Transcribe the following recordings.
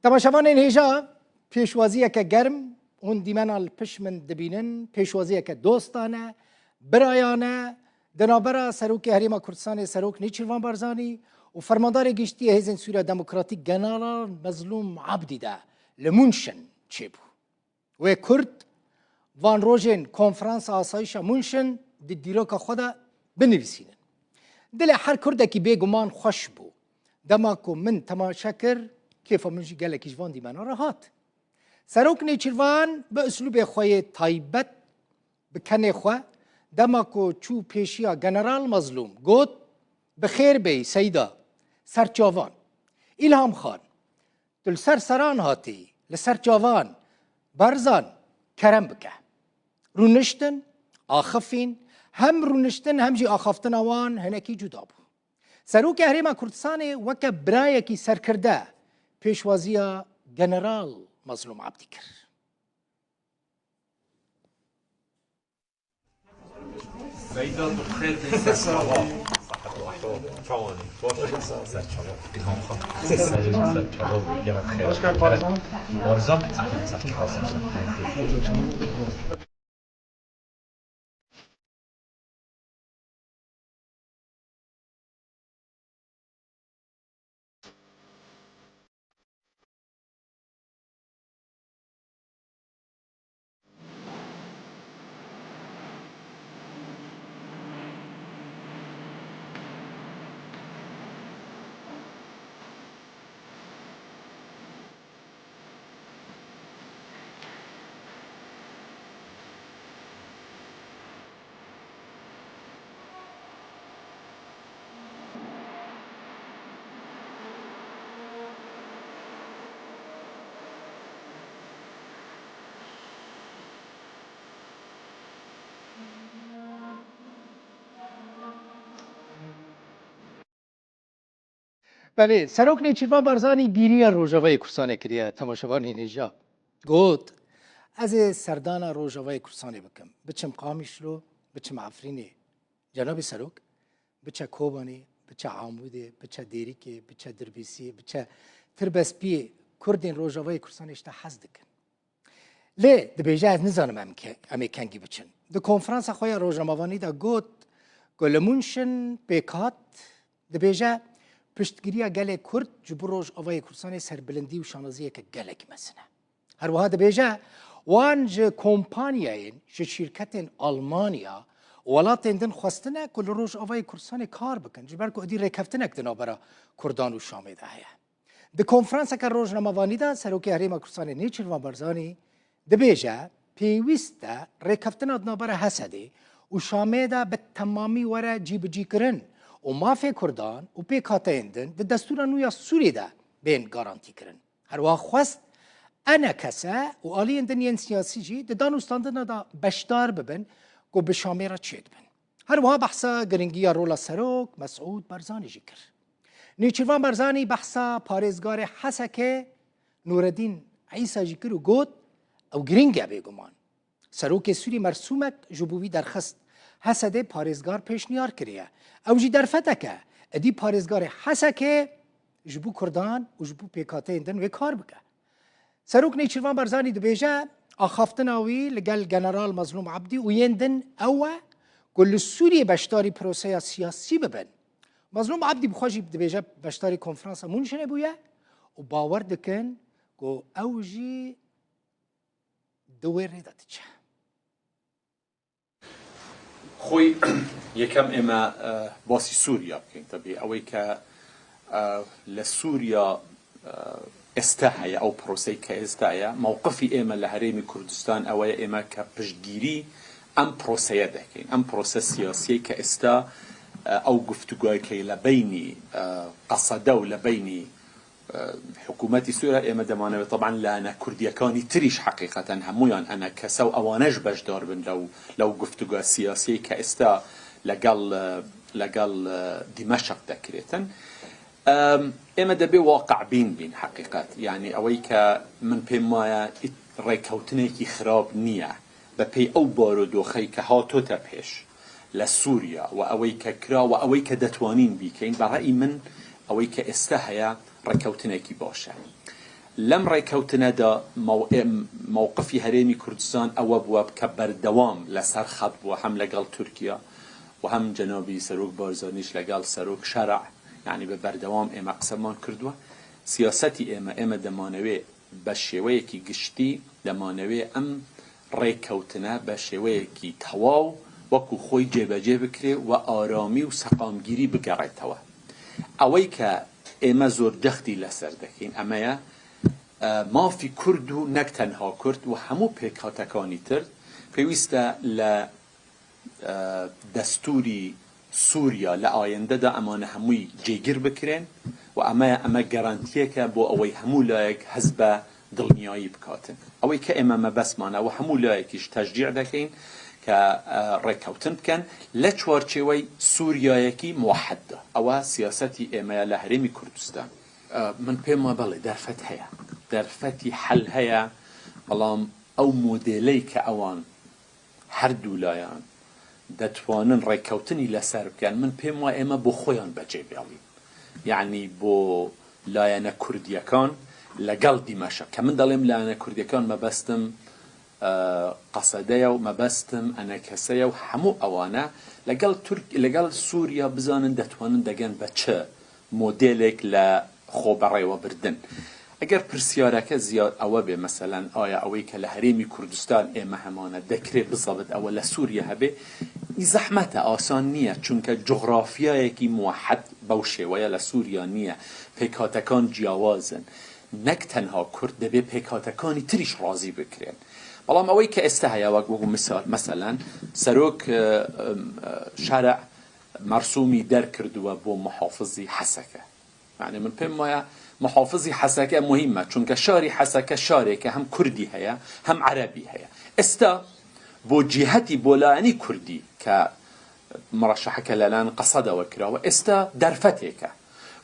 تماشاوان هێژا پێشوازیەکە گەرم هون دیمەنال پش من دبینن پێشوازیەکە دۆستانە برایانە دنابەرە سەرۆکی هەرێما کوردستانی سەرۆک نێچیروان بارزانî و فەرماندارê گشتیە hêzên Sûriya Demokratîk General Mezlûm Abdî de li Mûnşin çêbû. Wê Kurd van rojên konferansa asayişa Mûnşin di dîroka xwe de binivîsînin. Dilê her Kurdekî bêguman xweş bû. Dema ku min temaşe kir kêfa min jî gelekî ji van dîmena re hat. Serok Nêçîrvan bi üslûbê xwe yê taybet bi kenê xwe dema ku çû pêşiya General Mezlûm got bi xêr bey Seyda serçavan İlham Xan tu li ser seran hatî li ser çavan berzan kerem bike. Rûniştin axifîn hem rûniştin hem jî axaftina wan hinekî cuda bû. Serokê Herêma Kurdistanê weke birayekî serkirde pêşwaziya General Mezlûm Abdî kir. سيدة بخير في سرچاوا صحت و احوال چاوانی سرچاوا ilham خان سرچاوا بگم خیر بارزان سرچاوا بله سەرۆک نێچیروان بارزانî bîriya Rojavayê Kurdistanê kiriye temaşevanê nêja. Got ez ê serdana Rojavayê Kurdistanê bikim. Biçim Qamişlo, biçim Efrînê. Cenabê Serok biçe Kobanê, biçe Amûdê, biçe Dêrîkê, biçe Dirbîsî, biçe Tirbespiyê Kurdên Rojavayê Kurdistanê işte hez dikin. Lê dibêje ez nizanim em ê kengî biçin. Di konferansa xwe ya rojnamavanî de got ku li Mûnşin pêk hat dibêje piştgiriya gelê Kurd ji bo Rojavayê Kurdistanê serbilindî û şanaziyeke gelekî mezin e. Her wiha dibêje wan ji kompanyayên ji şîrketên Almanya welatên din xwestine ku li Rojavayê Kurdistanê kar bikin ji ber ku edî rêkeftinek di navbera Kurdan û Şamê de heye. Di konferanseka rojnamavanî de Serokê Herêma Kurdistanê Nêçîrvan Barzanî dibêje pêwîst e rêkeftina di navbera Hesedê û Şamê de bi temamî were cîbicîkirin û mafê Kurdan û pêkhateyên din di destûra nû ya Sûrî de bên garantî kirin. Her wiha xwest ene kese û aliyên dinyên siyasî jî di danûstandina da beşdar bibin ku bi Şamê re çê dibin. Her wiha behsa giringiya rola Serok Mesûd Barzanî jî kir. Nêçîrvan Barzanî behsa parêzgarê Hesekê Nûreddîn Îsa jî kir û got ew giring e bêguman. Serokê Sûrî Mersûmek ji bo wî derxist Hesedê parêzgar pêşniyar kiriye. Ew jî derfeteke edî parêzgarê Hesekê ji bo Kurdan û ji bo pêkhateyên din wê kar bike. Serok Nêçîrvan Barzanî dibêje axaftina wî li gel General Mezlûm Abdî û yên din ew e ku li Sûriyê beşdarî proseya siyasî bibin. Mezlûm Abdî bixwe jî dibêje beşdarî konferansa Mûnşinê bûye û bawer dikin ku ew jî di wê rê de diçe. خوی یکم اما باسی سوریا بکن طبعی اوی که لسوریا استهیا او پروسی که استهیا موقفی اما لهرمی کردستان اوی اما که پشتگیری ام پروسیه دکن ام پروسه سیاسی که استا او گفتگوی که لبینی قصده و لبینی حکومتی سوریا اما دمانه طبعا لانا کردیکانی تریش حقیقتا همویان انا کسو اوانش بجدار بن لو گفتگو سیاسی که استا لقل دمشق دکریتن اما دبي واقع بين حقيقات يعني اويك من بما ريكوتني كي خراب نيه ببي او بارودو خي كهاتو تبهش لسوريا واويك كرا واويك دتوانين بيكين براي من اويك استهيا ركوتنێکی باشە لەم ڕێکەوتنەدا مووقفی هەرێمی کوردستان ئەوە بووە کە بەردەوام لەسەر خەت بووە هەم لەگەڵ تورکیا و هەم جەنابی سەرۆک بارزانیش لەگەڵ سەرۆک شەرع یعنی بە بەردەوام ئێمە قسەمان کردووە سیاسەتی ئێمە دەمانەوێ بە شێوەیەکی گشتی دەمانەوێ ئەم ڕێکەوتنە بە شێوەیەکی تەواو وەکو خۆی جێبەجێ بکرێ و ئارامی و سەقامگیری بگەڕێتەوە ئەوەی کە ئێمە زۆر دەختی لەسەر دەکەین ئەمەیە مافی کورد و نەک تەنها کورد و هەموو پێکهاتەکانی تر پێویستە لە دەستوری سووریا لە ئایندەدا ئەمانە هەمووی جێگیر بکرێن و ئەمە گەرانتیەکە بۆ ئەوەی هەموو لایەک هەست بە دڵنیایی بکاتن ئەوەی کە ئێمە مەبەسمانە و هەموو لایەکیش تەشجیع دەکەین کە ڕێکەوتن بکەن لە چوارچێوەی سووریایەکی موحەددا ئەوە سیاسەتی ئێمەیە لە هەرێمی کوردستان من پێم وە بەڵێ دەرفەت هەیە دەرفەتی حەل هەیە بەڵام ئەو مۆدێلەی کە ئەوان هەردوو لایەن دەتوانن ڕێکەوتنی لەسەر بکەن من پێم وە ئێمە بۆ خۆیان بەجێ بێڵین یعنی بۆ لایەنە کوردیەکان لەگەڵ دیمەشق کە من دەڵێم لایەنە کوردیەکان مەبەستم قەسەدەیە و مەبەستم ئەنەکەسەیە و هەموو ئەوانە لەگەڵ سووریا بزانن دەتوانن دەگەن بە چ مۆدێلێک لە خۆبەڕێوە بردن ئەگەر پرسیارەکە زیاد ئەوە بێ مەسەلەن ئایا ئەوەی کە لە هەرێمی کوردستان ئێمە هەمانە دەکرێت بزەبت ئەوە لە سووریا هەبێ زەحمەتە ئاسان نییە چونکە جغرافیایەکی موحەد بەو شێوەیە لە سووریا نییە پێکهاتەکان جیاوازن نەک تەنها کورد دەبێ پێکهاتەکانی تریش ڕازی بکرێن بەڵام ئەوەی کە ئێستا هەیە وەکو مثال مەسەلەن سەرۆک شەرع مەرسومی دەرکردووە بۆ محافظی حەسەکە یعنی من پێم وایە محافظی حەسەکە مهمە چونکە شاری حەسەکە شارێکە هەم کوردی هەیە هەم عەرەبی هەیە ئێستا بۆ جیهەتی بۆ لایەنی کوردی کە مڕەشەحەکە لەلایەن قەسەدەوە کراوە ئێستا دەرفەتێکە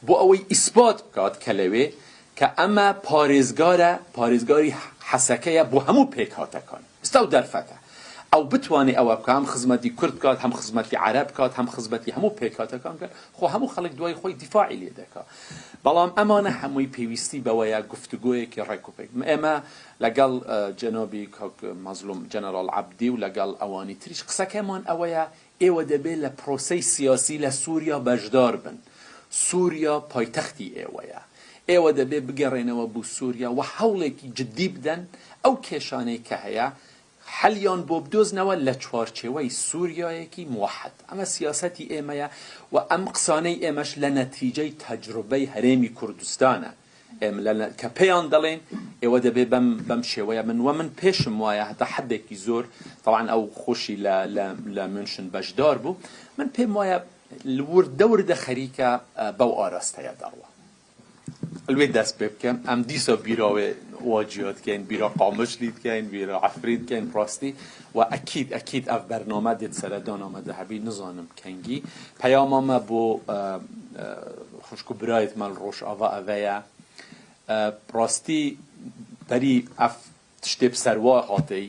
بۆ ئەوەی ئیسبات بکات کە لەوێ کە ئەمە پارێزگاری حەسەکەیە بۆ هەموو پێکهاتەکان ئێستا و دەرفەتە ئەو بتوانێت ئەوە بکە هەم خزمەتی کورد بکات هەم خزمەتی عەرەب بکات هەم خزمەتی هەموو پێکهاتەکان بکات خۆ هەموو خەڵک دوای خۆی دیفاعی لێ دەکات بەڵام ئەمانە هەمووی پێویستی بەوەیە گفتوگۆیەکی ڕێکوپێک ئێمە لەگەڵ جەنابی کاک مەزلوم جەنەرال عەبدی و لەگەڵ ئەوانی تریش قسەکەمان ئەوەیە ئێوە دەبێت لە پرۆسەی سیاسی لە سووریا بەشدار بن سووریا پایتەختی ئێوەیە ئێوە دەبێت بگەڕێنەوە بۆ سووریا و هەوڵێکی جدی بدەن ئەو کێشانەی کە هەیە حەلیان بۆ بدۆزنەوە لە چوارچێوەی سووریایەکی موحەد ئەمە سیاسەتی ئێمەیە و ئەم قسانەی ئێمەش لە نەتیجەی تەجروبەی هەرێمی کوردستانە کە پێیان دەڵێن ئێوە دەبێت بەم شێوەیە من پێشم وایە هەتا حدێکی زۆر طبعاً ئەو خۆشی لە منشن بەشدار بوو من پێم وایە وردە خەریکە بەو ئاراستەیە داڕوە الوێ دەست پێ بکەم ئەم دیسە بیراوێ واجیات کەین بیرا قامش لید کەین بیرا عفرید کەین ڕاستی و ئەکید ئەف بەرنامە دێت سەردانامە دەهەبی نزانم کەنگی پەیامامە بۆ خوشک و برایتمان ڕۆژئاوا ئەڤەیە ڕاستی بەری ئەف تشتێ سەروا هاتەی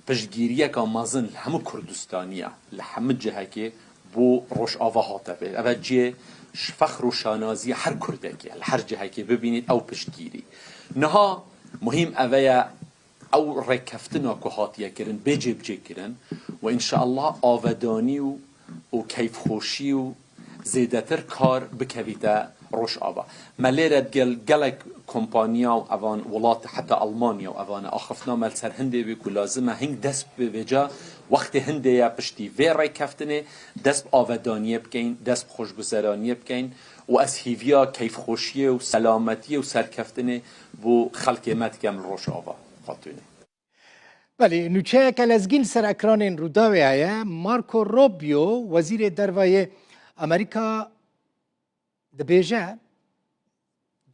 پشتگیریەکە مەزن هەموو کوردستانیە لە هەموو جهەکێ بۆ ڕۆژئاوا هاتە بێت ئەڤە جێ فەخر و شانازی هەر کوردێکە لە هەر جهەکێ ببینیت ئەو پشتگیری نەها مهم ئەوەیە ئەو ڕێککەفتنە کە هاتیەکردن بێجێ بجێکردن و ئینشاءالله ئاوەدانی و کەیفخۆشی و زێدەتر کار بکەویتە ڕۆژئاوا مە لێرە گەلێک کۆمپانیا و ئەوان وڵات حتا ئەڵمانیا و ئەوانە ئاخفتنامە سەر هەندێ بێک و لازمە هەنگ دەست بێجا وەختی هەندەیە پشتی vê ڕێککەفتنێ دەست ئاوەدانیە بکەین دەست خۆشگوزەرانیە بکەین و ئەس هیڤیا کەیفخۆشیە و سەلامەتیە و سەرکەفتنێ بۆ خەڵکێمەتکەم ڕۆژئاوا خاتوێنێ بله نوچەیەکە لەزگین سەر ئەکرانên ڕووداوێ هەیە مارکۆ ڕۆبیۆ وەزیرê دەرڤایê ئەمریکا دەبێژە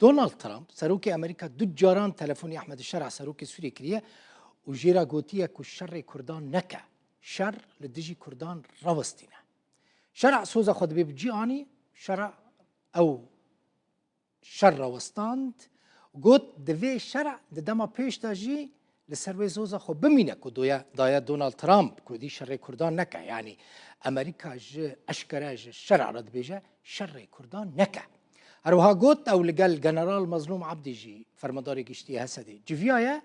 دۆنالد ترامپ سەرۆکی ئەمریکا دوو جاران تەلەفۆنی ئەحمەد شەرع سەرۆکی سوورێ کردیە و ژێرا گوتیە ku şerê Kurdan neke şer li dijî Kurdan rawestîne şerع soza xwe dibê bi cî anî şerع ew şer rawestand got divê şerع di dema pêş de jî li ser wê soza xwe bimîne ku daye Donald Trump ku dî şerê Kurdan neke yanî Emerîka ji eşkere ji şerع re dibêje şerê Kurdan neke هروها قوت أو لقال جنرال مظلوم عبدي جي فرمداري قشتي هسدي جيفيايا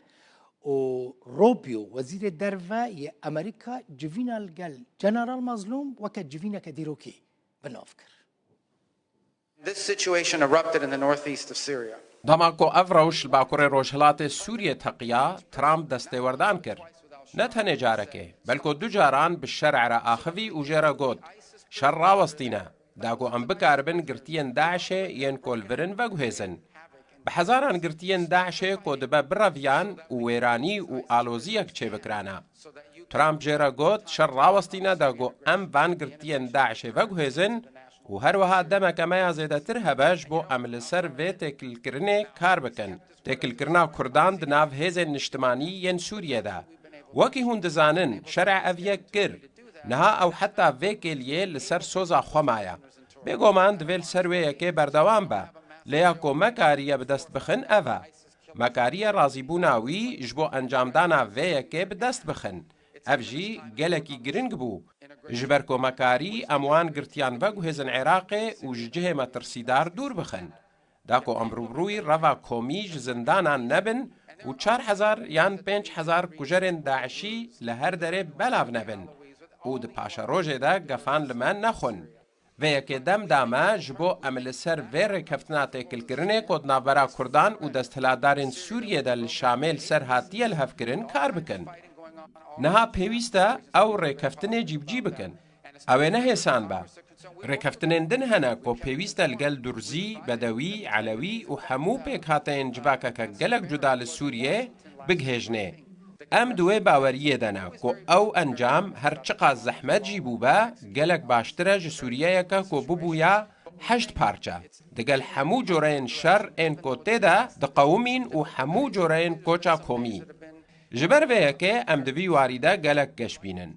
و روبيو وزير الدرفة يا أمريكا جيفينا القال جنرال مظلوم وكا جيفينا كديروكي بنافكر. This situation erupted in the northeast of Syria. دماکو افروش باکوری روشهلات سوریه تقیا ترامپ دستوردان کرد. نه تنه جارکه بلکو دو جاران بالشرع را آخوی و جرا گود شر راوستینا داگو ام بکاربن گرتین داعشه ین کولورن و گوهزن بحزاران گرتین داعشه کودبا براویان و ویرانی و آلوزیک چه بکرانا. ترامپ جرا گود شر راوستینا داگو ام وان گرتین داعشه و گوهزن و هروها دمک ما زیده تر هباش بو عمل سر و تکل کرنه کار بکن. تکل کرنا کردان دناف هزن نشتمانی ین سوریه دا. وکی هون دزانن شرع اویک کر. نها او حتی ویکلیه لسر سوزا خمایا. بگو من دویل سرویه که بردوان با. لیاکو مکاریه بدست بخن اوه. مکاریه رازی بوناوی جبو انجام دانا ویه که بدست بخن. افجی گلکی گرنگ بو. جبرکو مکاری اموان گرتیان و گوهزن عراقه و جه مترسیدار دور بخن. داکو امروبروی روا کومیج زندانان نبن و 4000 یان 5000 کجرن داعشی لهر دره بلاو نبن. و ده پاشا روژه دا گفان لمن نخون. و یکی دم داما جبو عمل سر ویر کفتنات اکل کرنه کود نابرا کردان و دستهلادارن سوریه دا شامل سر هاتیه لحف کرن کار بکن. نها پیوسته او ریکفتنه جیب بکن. اوه نه حسان با. ریکفتنه دن هنه کو پیوسته لگل درزی، بدوی، علوی و همو پیک هاته انجباکه که گلک جدال سوریه بگهجنه. ام دوی باوریه دانا کو او انجام هر چقا زحمت جیبو با گلک باشتره ج سوریه که کو ببویا 8 پارچه. دگل همو جورین شر این کوته دا دقومین و همو جورین کوچا کومی. جبر ویه که ام دوی واریده گلک گش بینن.